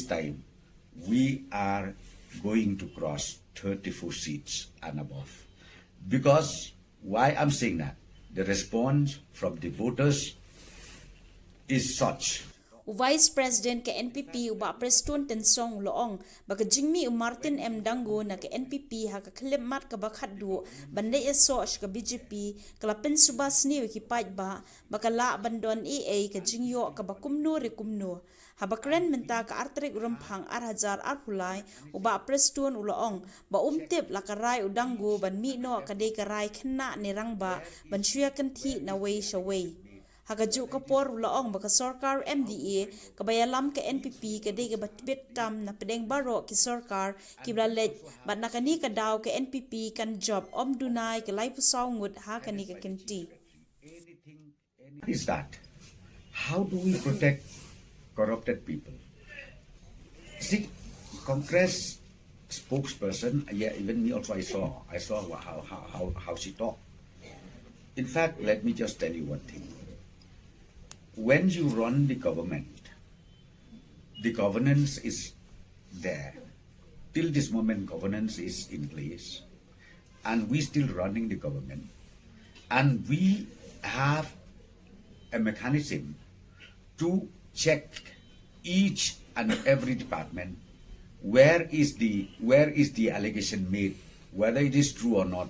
time we are going to cross 34 seats and above. Because why I'm saying that? The response from the voters is such. O Vice President ka NPP uba Prestone tensong loong baka jingmi u Martin M Dango na ka NPP ha ka klimat ka bakhat du bande eso ka BJP kalapin subas ni ki pait ba baka la bandon EA ka jingyo ka bakumno re kumno habakren menta ka artrik rumphang arhajar arhulai uba Prestone uloong ba umtip la karai u Dango ban mi no ka de karai khna ni rangba ban shuya kanthi na wei shawei Hagaju kapor laong baka sarkar MDA kabayalam ka NPP kadai ka batbit tam na pedeng baro ki sarkar kiblalet bat nakani ka daw ka NPP kan job om dunay ka lai pusaw ngut ha kani ka kinti. What is that? How do we protect corrupted people? See, Congress spokesperson, yeah, even me also I saw how she talked. In fact, let me just tell you one thing. When you run the government, the governance is there. Till this moment, governance is in place, and we still running the government, and we have a mechanism to check each and every department where is the allegation made, whether it is true or not,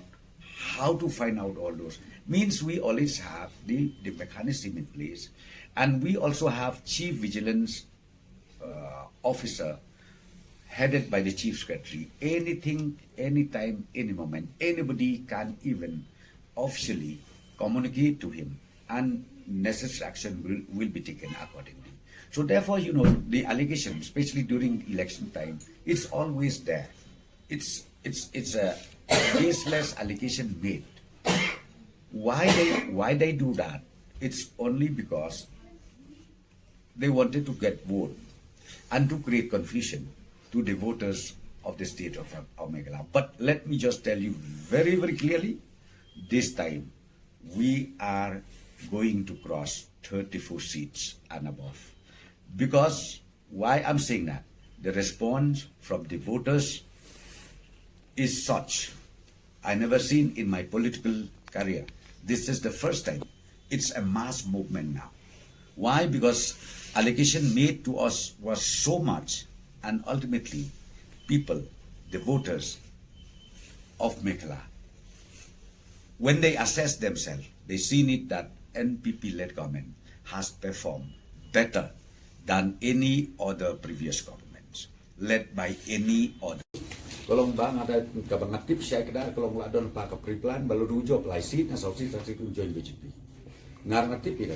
how to find out all those. Means we always have the mechanism in place, and we also have chief vigilance officer headed by the chief secretary. Anything, anytime, any moment, anybody can even officially communicate to him, and necessary action will be taken accordingly. So therefore, you know, the allegation, especially during election time, it's always there. It's a baseless allegation made. Why they do that? It's only because they wanted to get vote and to create confusion to the voters of the state of Meghalaya. But let me just tell you very, very clearly, this time we are going to cross 34 seats and above. Because why I'm saying that? The response from the voters is such. I never seen in my political career. This is the first time. It's a mass movement now. Why? Because allegation made to us was so much, and ultimately people, the voters of Meghalaya, when they assess themselves, they seen it that NPP-led government has performed better than any other previous governments, led by any other. Kalau bang ada kabangatip saya kedar kalau meladon pak kepriplan baru rujuk laisit na sausi saksi tujuan BJP. Ngar ngatip ya.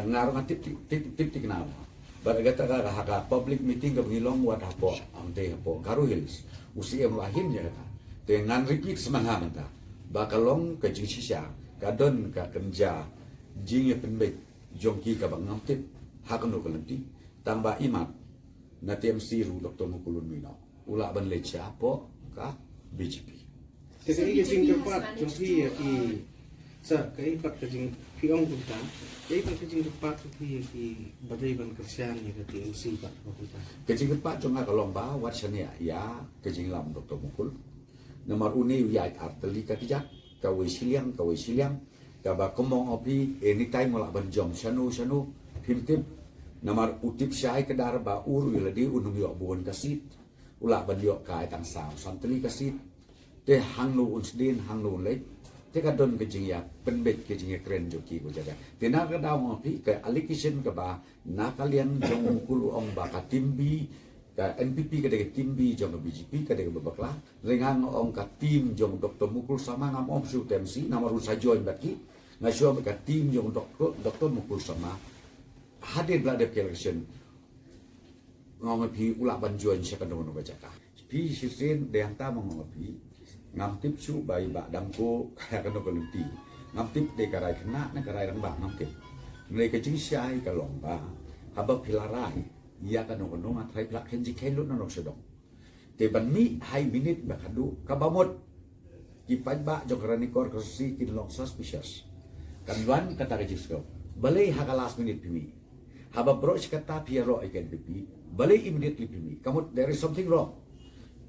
Ngar ngatip tip kenapa? Baragata ka public meeting ka ngilong wat hapo amte hapo Karu Hills. Usia lahir ya kata. Dengan repeat semangat ta. Bakalong ka jingsisya kadon ka kenja jing penbet jongki ka bang ngatip hakano kalenti tambah imat na TMC ru Dr. Mukulun Mino. Ula ban lecha po ka BJP. Kasi jing kepat jongki ki sa kai pat ka jing piong kunta kai pat ka jing kepat ki badai ban kersian ya ka TMC pat kunta. Kejing kepat jonga kalomba wat sania ya kejing lam Dr. Mukul. Nomor uni ya arteli ka tijak ka wesiliang ka ba komong opi anytime wala ban jom sanu himtip nomor utip syai kedar ba uru ladi unung yo buon kasit. Ula bandiok kai tang sao santeli kasit te hangnu unsdin hangnu lek te kadon kejing ya penbet kejing keren joki ko jaga te na ka daw ngopi ka allegation ka ba na kalian jong kulu ong ba ka timbi ka NPP ka de timbi jong BJP ka de babakla rengang ong ka tim jong Dr. Mukul sama ngam om su TMC nama ru sa join baki ngasyo ka tim jong Dr. Mukul sama hadir bla de election ngopi ulak banjuan siya kadang no baca pi sisin deyang ta ngopi ngam tip su bai ba damko kaya kadang kalenti ngam tip de karai kena na karai rang ba ngam tip mereka jing syai ka lomba haba pilarai ia kadang ngatrai plak kenji kelo no sedong te ban mi hai minute ba kadu kabamot kipat ba jokrani kor kursi kin long suspicious kanwan kata register balai haka last minute pimi haba broch kata piero ikan pipi balik immediately pimi. Kamu there is something wrong.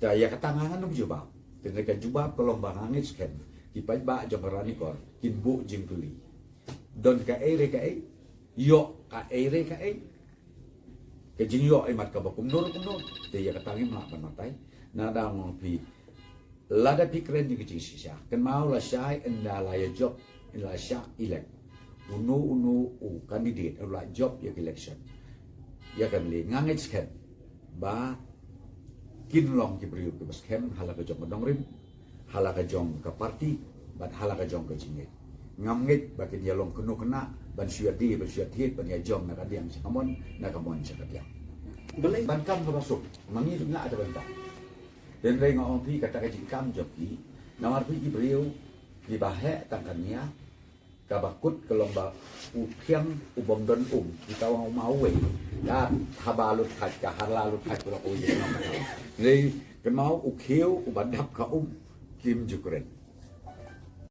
Ya katangangan nung jubab. Tengah kan jubab kalau bangangit scan. Kipai ba jong rani kor kinbu jing tuli. Don ka ere ka e yo ka ere ka e. Ke jing yo e mat ka bakum nur. Te ya katangin mak matai. Nada ngong pi lada pikren jing jing sisa. Kan mau la syai enda la ya job in la syak elect. Unu candidate la job ya election. Ya kan li ngangit scan. Ba kinlong ki beriu ke baskem hala ke jong dongrim hala ke jong ke parti ban hala ke jong ke jingit ngamngit bagi dia long kenu kena ban syadi ban syadi ban ya jong nak adiam sakamon nak kamon sakadiam balai ban kam masuk mangi na ada bantah dan rei ngong pi kata ke jingkam joki namar pi ki beriu di bahe tangkania kabakut kelomba ukiang ubom don kita mau we dan habalut kat ka halalut kat ko ye no rei kenau ukiu ubadap ka kim jukren